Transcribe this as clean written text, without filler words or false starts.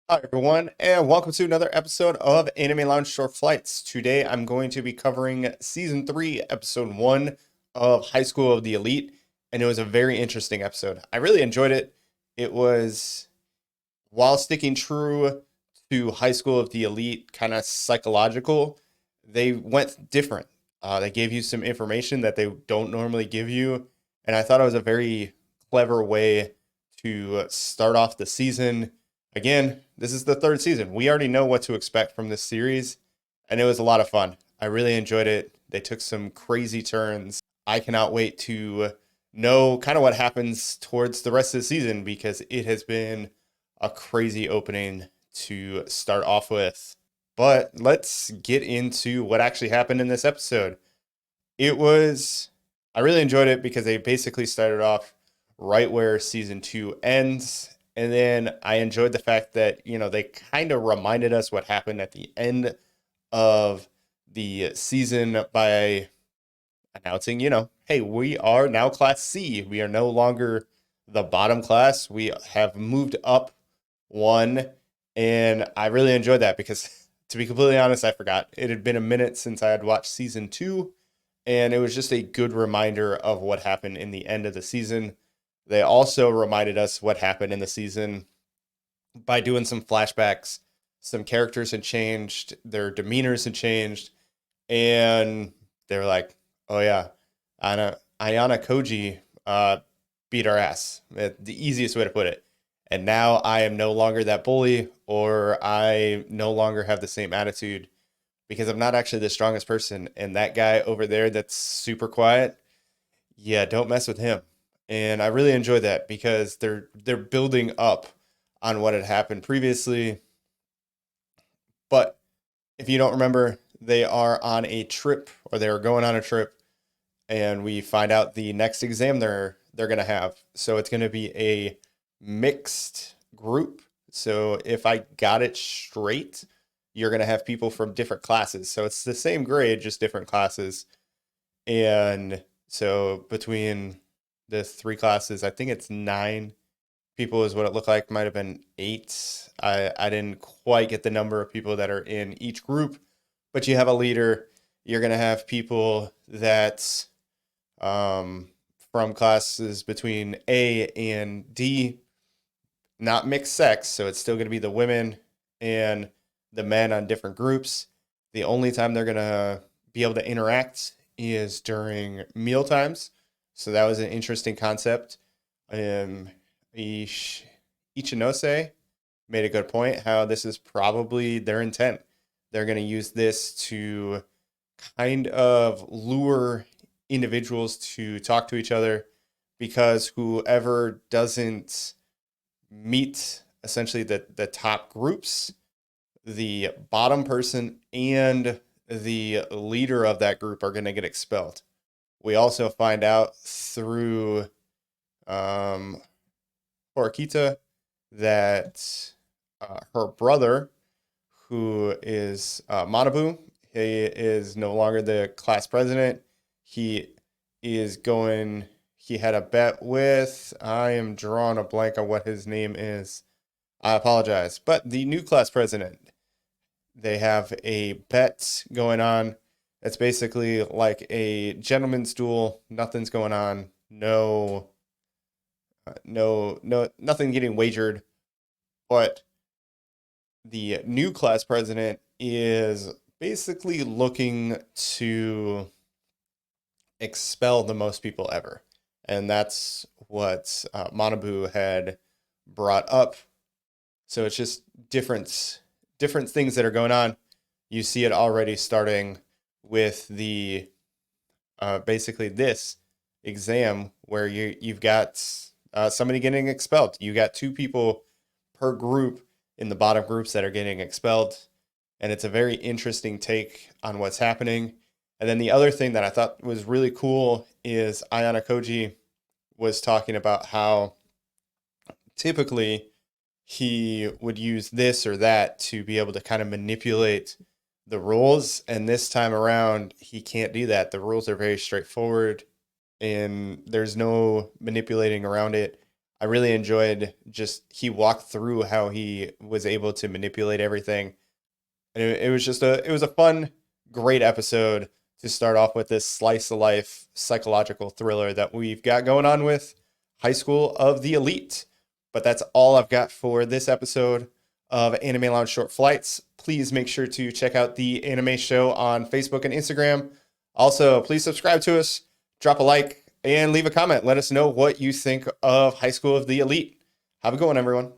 Hi, everyone, and welcome to another episode of Anime Lounge Short Flights. Today, I'm going to be covering Season 3, Episode 1 of High School of the Elite, and it was a very interesting episode. I really enjoyed it. It was, while sticking true to High School of the Elite, kind of psychological, they went different. They gave you some information that they don't normally give you, and I thought it was a very clever way to start off the season. Again, this is the third season. We already know what to expect from this series, and it was a lot of fun. I really enjoyed it. They took some crazy turns. I cannot wait to know kind of what happens towards the rest of the season because it has been a crazy opening to start off with. But let's get into what actually happened in this episode. It was, I really enjoyed it because they basically started off right where season two ends. And then I enjoyed the fact that, they kind of reminded us what happened at the end of the season by announcing, hey, we are now Class C. We are no longer the bottom class. We have moved up one. And I really enjoyed that because, to be completely honest, I forgot. It had been a minute since I had watched season two, and it was just a good reminder of what happened in the end of the season. They also reminded us what happened in the season by doing some flashbacks. Some characters had changed, their demeanors had changed, and they were like, "Oh yeah, Ayana Koji beat our ass." The easiest way to put it. And now I am no longer that bully, or I no longer have the same attitude because I'm not actually the strongest person. And that guy over there that's super quiet, yeah, don't mess with him. And I really enjoy that because they're building up on what had happened previously. But if you don't remember, they are on a trip, or they are going on a trip, and we find out the next exam they're gonna have. So it's gonna be a mixed group. So if I got it straight, you're gonna have people from different classes. So it's the same grade, just different classes. And so between the three classes, I think it's nine people is what it looked like. Might have been eight. I didn't quite get the number of people that are in each group, but you have a leader. You're gonna have people that um, from classes between A and D, not mixed sex, so it's still going to be the women and the men on different groups. The only time they're going to be able to interact is during meal times. So that was an interesting concept. Um, Ichinose made a good point how this is probably their intent. They're going to use this to kind of lure individuals to talk to each other because whoever doesn't meet essentially the top groups, the bottom person and the leader of that group are going to get expelled. We also find out through um, Horikita that her brother, who is Manabu, he is no longer the class president. He is going, he had a bet with, I am drawing a blank on what his name is. I apologize. But the new class president, they have a bet going on. It's basically like a gentleman's duel. Nothing's going on. Nothing getting wagered. But the new class president is basically looking to expel the most people ever. And that's what Manabu had brought up. So it's just different things that are going on. You see it already starting with the basically this exam where you've got somebody getting expelled. You got two people per group in the bottom groups that are getting expelled, and it's a very interesting take on what's happening. And then the other thing that I thought was really cool is Ayana Koji was talking about how typically he would use this or that to be able to kind of manipulate the rules. And this time around, he can't do that. The rules are very straightforward and there's no manipulating around it. I really enjoyed just he walked through how he was able to manipulate everything. And it was just it was a fun, great episode to start off with this slice of life psychological thriller that we've got going on with High School of the Elite. But that's all I've got for this episode of Anime Lounge Short Flights. Please make sure to check out the anime show on Facebook and Instagram. Also, please subscribe to us, drop a like, and leave a comment. Let us know what you think of High School of the Elite. Have a good one, everyone.